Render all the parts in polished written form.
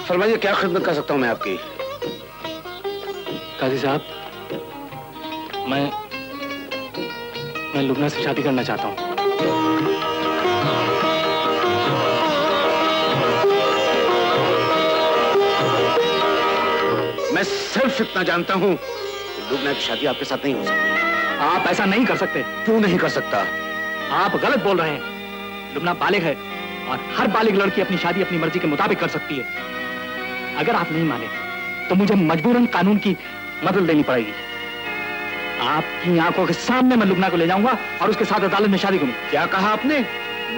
फरमाइए, क्या खिदमत कर सकता हूँ मैं आपकी? काजी साहब, मैं लुबना से शादी करना चाहता हूँ। मैं सिर्फ इतना जानता हूँ कि लुबना की शादी आपके साथ नहीं हो सकती। आप ऐसा नहीं कर सकते। क्यों नहीं कर सकता? आप गलत बोल रहे हैं। लुबना बालिग है और हर बालिग लड़की अपनी शादी अपनी मर्जी के मुताबिक कर सकती है। अगर आप नहीं माने तो मुझे मजबूरन कानून की मदद लेनी पड़ेगी। आपकी आंखों के सामने मैं लुबना को ले जाऊंगा और उसके साथ अदालत में शादी करूंगा। क्या कहा आपने?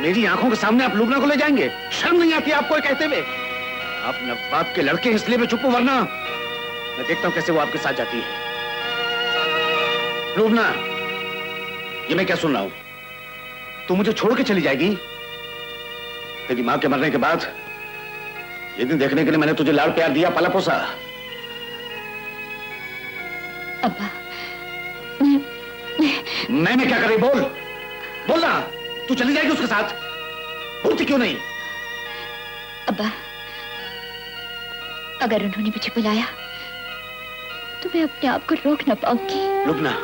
मेरी आंखों के सामने आप लुबना को ले जाएंगे? शर्म नहीं आती आपको कहते हुए? आप नवाब के लड़के इसलिए मैं चुप हूं, वरना मैं देखता हूं कैसे वो आपके साथ जाती है। लुबना, ये मैं क्या सुन रहा हूं? तू मुझे छोड़ के चली जाएगी? तेरी मां के मरने के बाद ये दिन देखने के लिए मैंने तुझे लाड़ प्यार दिया, पाला पोसा। अब्बा, मैंने क्या करी? बोल बोलना। तू चली जाएगी उसके साथ? बोलती क्यों नहीं? अब्बा, अगर उन्होंने मुझे बुलाया तो मैं अपने आप को रोक ना पाऊंगी। लुबना,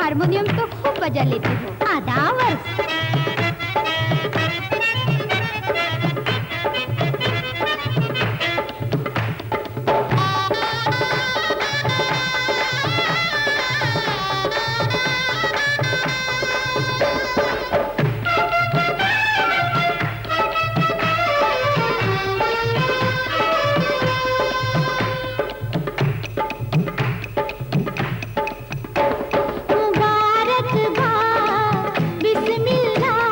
हारमोनियम तो खूब बजा लेती हो। आदावर बिस्मिल्लाह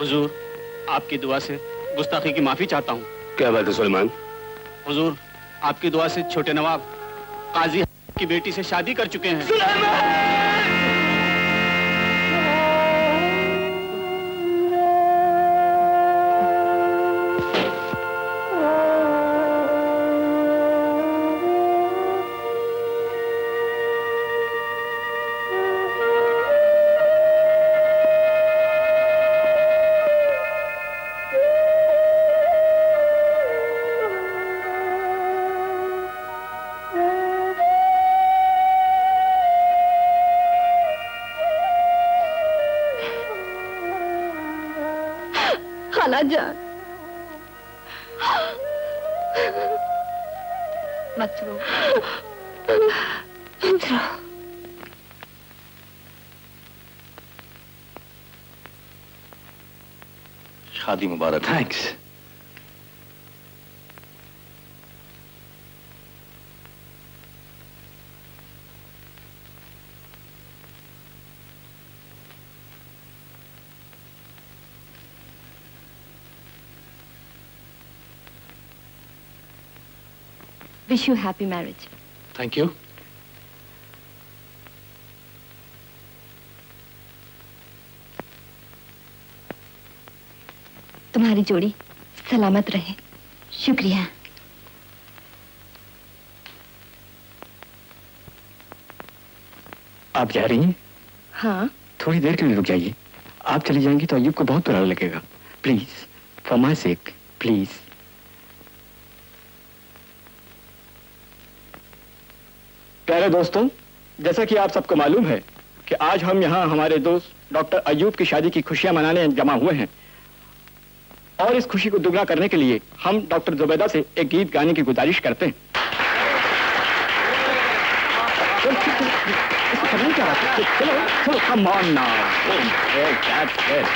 हुजूर, आपकी दुआ से गुस्ताखी की माफी चाहता हूँ। क्या बात है सुलेमान? हुजूर, आपकी दुआ से छोटे नवाब काजी की बेटी से शादी कर चुके हैं। खाला जान, मत रो, मत रो। शादी मुबारक। Thanks. Wish you happy marriage. Thank you. तुम्हारी जोड़ी सलामत रहे। शुक्रिया। आप जा रही हैं? हाँ, थोड़ी देर के लिए रुक जाइए। आप चली जाएंगी तो अയ്यूब को बहुत बुरा लगेगा। Please, for my sec, please. प्यारे दोस्तों, जैसा कि आप सबको मालूम है कि आज हम यहाँ हमारे दोस्त डॉक्टर अയ്यूब की शादी की खुशियां मनाने जमा हुए हैं और इस खुशी को दुगना करने के लिए हम डॉक्टर जुबैदा से एक गीत गाने की गुजारिश करते हैं। चलो, come on now. Oh, that's it.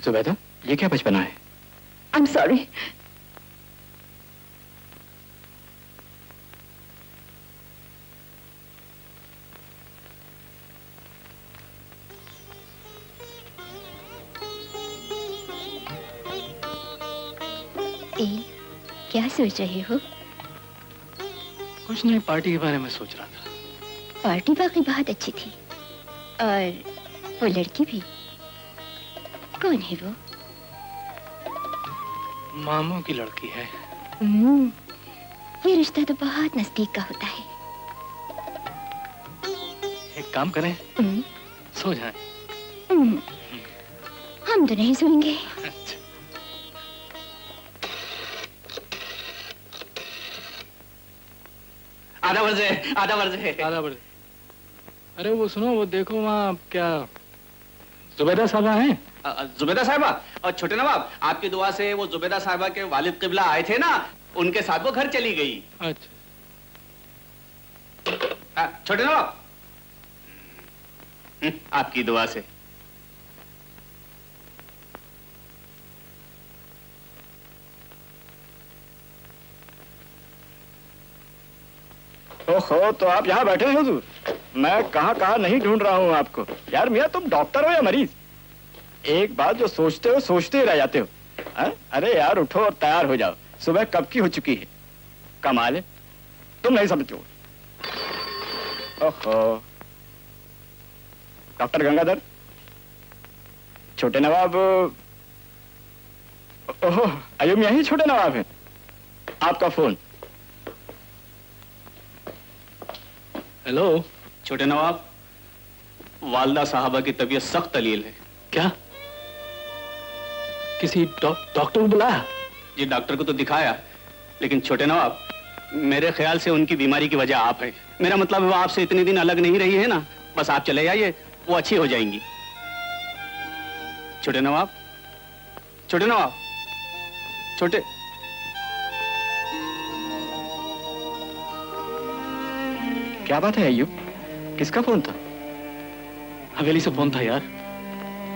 Zubaida, ये क्या बचपना है? I am sorry. क्या सोच रही हो? कुछ नहीं, पार्टी के बारे में सोच रहा था। पार्टी वाकई बहुत अच्छी थी, और वो लड़की भी। कौन है वो? मामू की लड़की है। ये रिश्ता तो बहुत नजदीक का होता है। एक काम करें, सो जाएं। हम तो नहीं सोएंगे। आधा बजे, आधा बजे, आधा बजे। अरे वो सुनो, वो देखो वहाँ क्या जुबैदा साहबा हैं? जुबैदा साहिबा और छोटे नवाब, आपकी दुआ से वो जुबैदा साहिबा के वालिद किबला आए थे ना, उनके साथ वो घर चली गई। अच्छा। छोटे नवाब, आपकी दुआ से। ओहो, तो आप यहाँ बैठे हैं हुजूर? मैं कहाँ नहीं ढूंढ रहा हूँ आपको। यार मियाँ, तुम डॉक्टर हो या मरीज? एक बात जो सोचते हो सोचते ही रह जाते हो। अरे यार उठो और तैयार हो जाओ, सुबह कब की हो चुकी है। कमाल है, तुम नहीं समझते हो। ओहो, डॉक्टर गंगाधर, छोटे नवाब। ओहो, अयुब यही छोटे नवाब है। आपका फोन। हेलो। छोटे नवाब, वालदा साहबा की तबीयत सख्त अलील है। क्या? किसी डॉक्टर को बुलाया? जी डॉक्टर को तो दिखाया, लेकिन छोटे नवाब, मेरे ख्याल से उनकी बीमारी की वजह आप है। मेरा मतलब है वो आपसे इतने दिन अलग नहीं रही है ना, बस आप चले जाइए, वो अच्छी हो जाएंगी। छोटे नवाब, छोटे नवाब, छोटे। क्या बात है अय्यूब, किसका फोन था? हवेली से फोन था यार,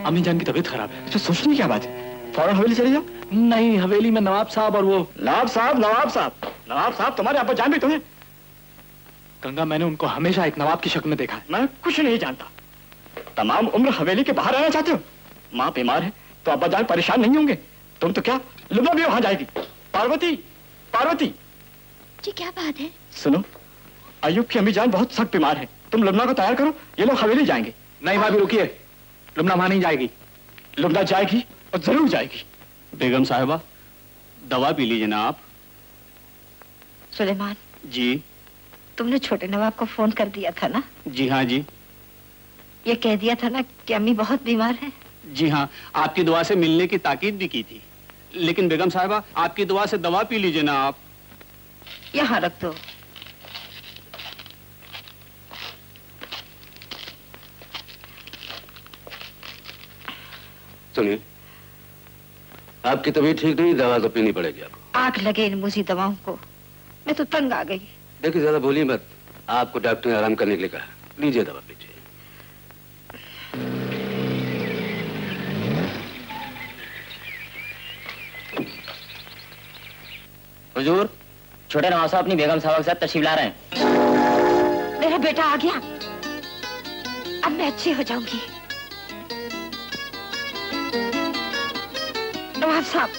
अम्मी जान की तबीयत खराब है। तो सोचने की क्या बात है, फौरन हवेली चले जाओ। नहीं, हवेली में नवाब साहब और वो नवाब साहब तुम्हारे अब्बा जान भी तो हैं। गंगा, मैंने उनको हमेशा एक नवाब की शक्ल में देखा है। मैं कुछ नहीं जानता। तमाम उम्र हवेली के बाहर रहना चाहते हो? माँ बीमार है तो अब्बा जान परेशान नहीं होंगे। तुम तो क्या, लुबना भी वहां जाएगी। पार्वती, पार्वती। जी क्या बात है? सुनो, अय्यूब की अम्मी जान बहुत सख्त बीमार है, तुम लुबना को तैयार करो, ये लोग हवेली जाएंगे। नहीं भाभी रुकिए, लुबना वहां नहीं जाएगी। लुबना जाएगी और जरूर जाएगी। बेगम साहिबा, दवा पी लीजिए ना आप। सुलेमान जी। तुमने छोटे नवाब को फोन कर दिया था ना? जी हाँ जी। ये कह दिया था ना कि अम्मी बहुत बीमार है? जी हाँ, आपकी दुआ से मिलने की ताकीद भी की थी। लेकिन बेगम साहिबा, आपकी दुआ से दवा पी लीजिए ना आप। यहाँ रख दो। सुनिए, आपकी तबीयत ठीक नहीं, दवा तो पीनी पड़ेगी आपको। आग लगे इन मुझी दवाओं को, मैं तो तंग आ गई। देखिए ज्यादा बोलिए मत, आपको डॉक्टर ने आराम करने के लिए कहा। लीजिए दवा पीजिए। हुजूर, छोटे नवाब साहब अपनी बेगम साहब के साथ तशरीफ ला रहे हैं। मेरा बेटा आ गया, अब मैं अच्छी हो जाऊंगी। नवाब साहब,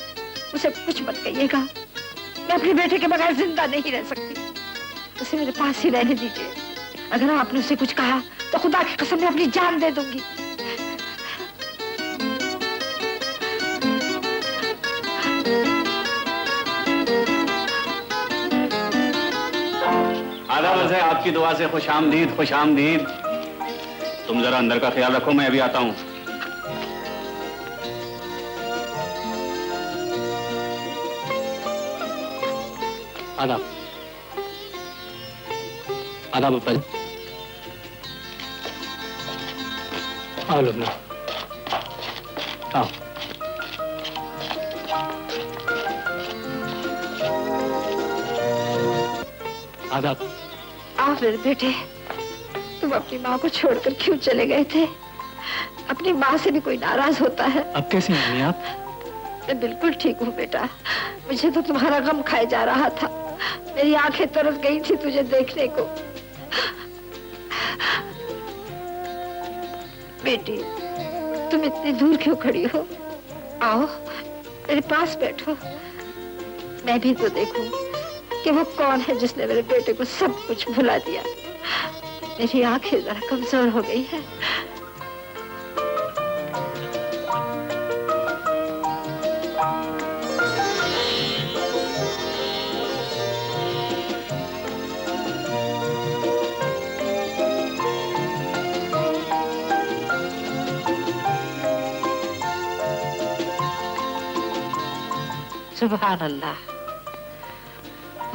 उसे कुछ मत कहिएगा, मैं अपने बेटे के बगैर जिंदा नहीं रह सकती। उसे मेरे पास ही रहने दीजिए। अगर आपने उसे कुछ कहा तो खुदा की कसम मैं अपनी जान दे दूंगी। आदाब से आपकी दुआ से खुश आमदीद, खुश आमदीद। तुम जरा अंदर का ख्याल रखो, मैं अभी आता हूँ। आदाब। आदाब अब्बा। आओ लुबना, आओ। आदाब। आओ मेरे बेटे, तुम अपनी माँ को छोड़कर क्यों चले गए थे? अपनी माँ से भी कोई नाराज होता है। अब कैसी हैं अम्मी आप? मैं बिल्कुल ठीक हूँ बेटा। मुझे तो तुम्हारा गम खाए जा रहा था। मेरी आंखें तरस गई थी तुझे देखने को। बेटी, तुम इतनी दूर क्यों खड़ी हो? आओ मेरे पास बैठो, मैं भी तो देखूं कि वो कौन है जिसने मेरे बेटे को सब कुछ भुला दिया। मेरी आंखें जरा कमजोर हो गई है। सुभान अल्लाह,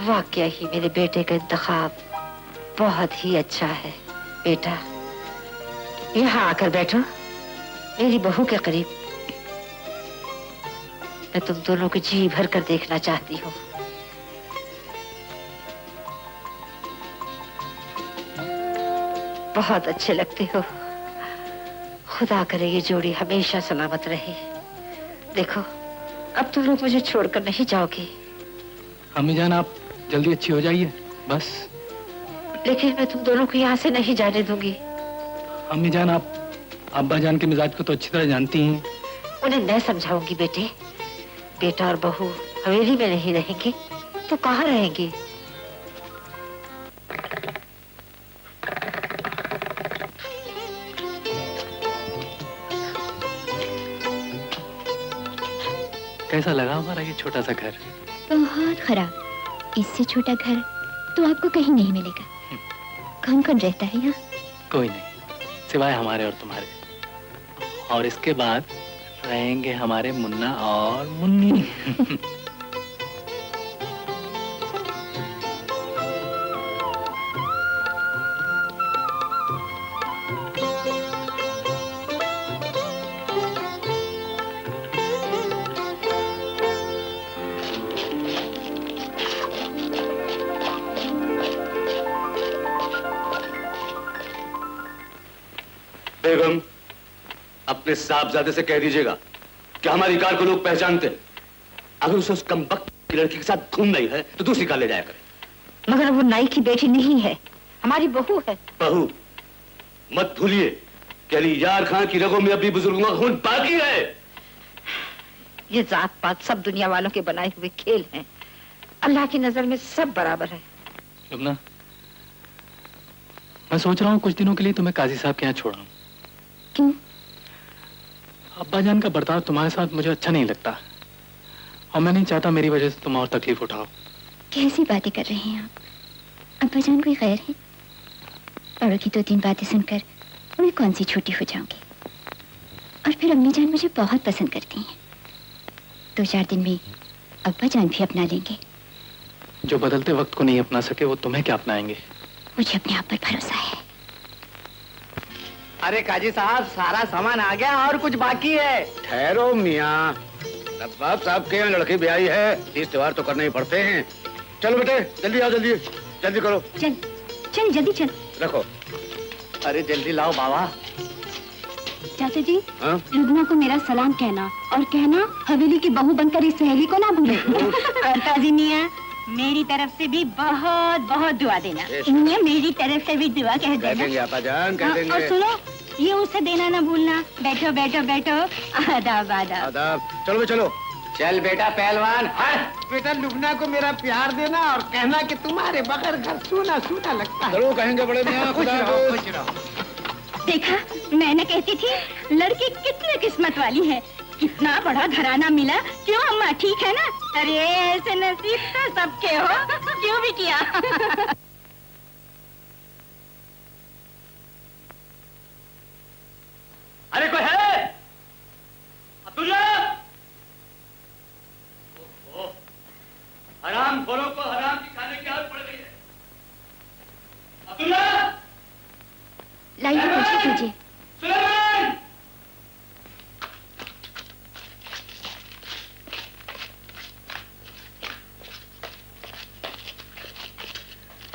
वाकया ही मेरे बेटे का इंतखाब बहुत ही अच्छा है। बेटा, यहाँ आकर बैठो मेरी बहू के करीब। मैं तुम दोनों को जी भर कर देखना चाहती हूँ। बहुत अच्छे लगते हो। खुदा करे ये जोड़ी हमेशा सलामत रहे। देखो, अब तुम लोग मुझे छोड़कर नहीं जाओगे। अम्मी जान आप जल्दी अच्छी हो जाइए बस। लेकिन मैं तुम दोनों को यहाँ से नहीं जाने दूंगी। अम्मी जान आप अब्बा जान के मिजाज को तो अच्छी तरह जानती हैं। उन्हें मैं समझाऊंगी बेटे। बेटा और बहू हवेली में नहीं रहेंगे तो कहाँ रहेंगे? कैसा लगा हमारा ये छोटा सा घर? बहुत खराब। इससे छोटा घर तो आपको कहीं नहीं मिलेगा। कौन कौन रहता है यहाँ? कोई नहीं, सिवाय हमारे और तुम्हारे। और इसके बाद रहेंगे हमारे मुन्ना और मुन्नी। बेगम, अपने साहबजादे से कह दीजिएगा कि हमारी कार को लोग पहचानते हैं। अगर उसे उस कमबख्त की लड़की के साथ घूम रही है तो दूसरी कार ले जाया करे। मगर वो नाई की बेटी नहीं है, हमारी बहू है। बहू? मत भूलिए कि अली यार खां की रगों में अभी बुजुर्गों का खून बाकी है। ये जात पात सब दुनिया वालों के बनाए हुए खेल हैं। अल्लाह की नजर में सब बराबर है। लुबना, मैं सोच रहा हूँ कुछ दिनों के लिए तुम्हें काजी साहब के यहाँ छोड़ आऊं। क्यों? अब्बा जान का बर्ताव तुम्हारे साथ मुझे अच्छा नहीं लगता और मैं नहीं चाहता मेरी वजह से तुम और तकलीफ उठाओ। कैसी बातें कर रहे हैं आप? अब्बा जान कोई गैर है? बड़ों की 2-3 बातें सुनकर मैं कौन सी छोटी हो जाऊंगी? और फिर अम्मी जान मुझे बहुत पसंद करती हैं। 2-4 दिन में अब्बा जान भी अपना लेंगे। जो बदलते वक्त को नहीं अपना सके वो तुम्हें क्या अपनाएंगे? मुझे अपने आप पर भरोसा है। अरे काजी साहब, सारा सामान आ गया और कुछ बाकी है। ठहरो मियाँ, नवाब साहब के यहाँ लड़की ब्याही है, 30 त्योहार तो करने ही पड़ते हैं। चलो बेटे, जल्दी आओ, जल्दी जल्दी करो। चल चल जल्दी चल। रखो। अरे जल्दी लाओ बाबा। चाचा जी, हाँ? लुबना को मेरा सलाम कहना और कहना हवेली की बहू बनकर इस सहेली को ना भूले। और काजी मियाँ, मेरी तरफ से भी बहुत बहुत दुआ देना। मियाँ, मेरी तरफ से भी दुआ कह कह देंगे आपा जान, कह देंगे। और सुनो, ये उसे देना ना भूलना। बैठो बैठो बैठो। आदाब आदाब। आदाब। चलो चलो। चल बेटा पहलवान, हट। बेटा लुबना को मेरा प्यार देना और कहना कि तुम्हारे बगैर घर सूना सूना लगता है। जरूर कहेंगे बड़े मियाँ। खुश खुदा रहो, हाफिज। खुश रहो। देखा, मैंने कहती थी लड़की कितनी किस्मत वाली है। कितना बड़ा घराना मिला। क्यों अम्मा, ठीक है ना? अरे ऐसे नसीब तो सबके हो। क्यों बिटिया? अरे कोई है? अब्दुल्ला! ओहो, हराम खोरों को हराम की खाने की आदत पड़ गई है। अब्दुल्ला! लाइए, पूछे कीजिए। सुलेमान!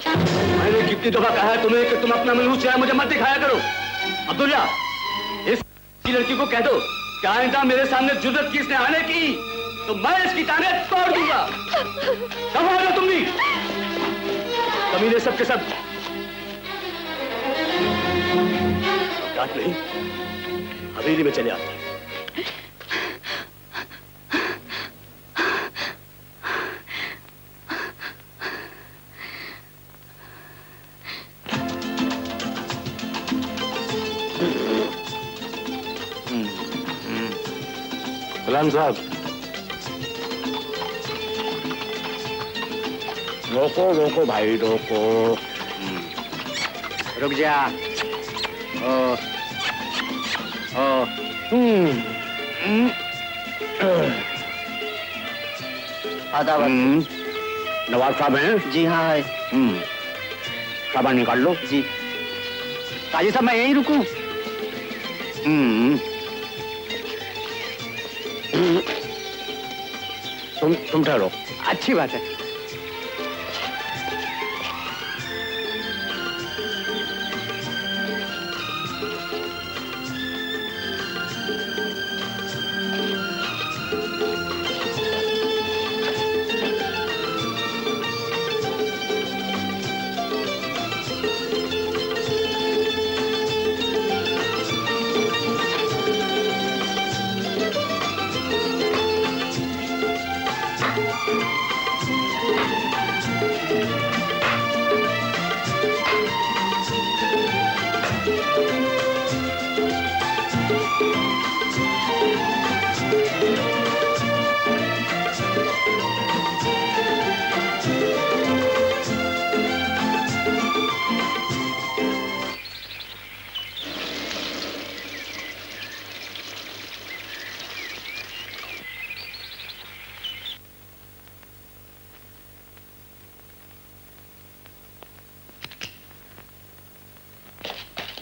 मैंने कितनी दफा कहा है तुम्हें कि तुम अपना मनहूस चेहरा मुझे मत दिखाया करो। अब्दुल्ला, इस कि लड़की को कह दो कि आइंदा मेरे सामने जुर्रत की इसने आने की तो मैं इसकी टांगें तोड़ दूंगा। कब आ रहे तुम भी? कमीने सबके सब रात नहीं हवेली में चले आते हैं। गुलाम साहब, रोको रोको भाई रोको। रुक जा। आदाब। नवाब साहब हैं? जी हाँ है। सामान निकाल लो। जी काजी साहब मैं यहीं रुकूं? तुम ठहरो। अच्छी बात है।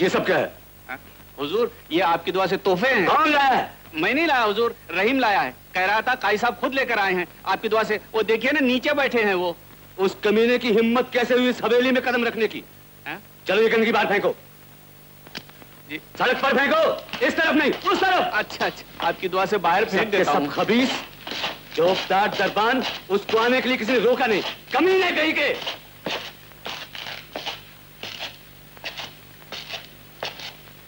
ये सब क्या है? हुजूर ये आपकी दुआ से तोहफे हैं। कौन लाया है? मैं नहीं लाया हुजूर, रहीम लाया है। कह रहा था काई साहब खुद लेकर आए हैं आपकी दुआ से। वो देखिए ना नीचे बैठे हैं वो। उस कमीने की हिम्मत कैसे हुई इस हवेली में कदम रखने की? हैं? चलो ये गंदगी बाहर फेंको। जी। सड़क पर फेंको, इस तरफ नहीं उस तरफ। अच्छा अच्छा, आपकी दुआ से बाहर फेंक सबके देता सब हूँ। खबीस, चौकदार दरबान, उसको आने के लिए किसी ने रोका नहीं। कमीने कहीं के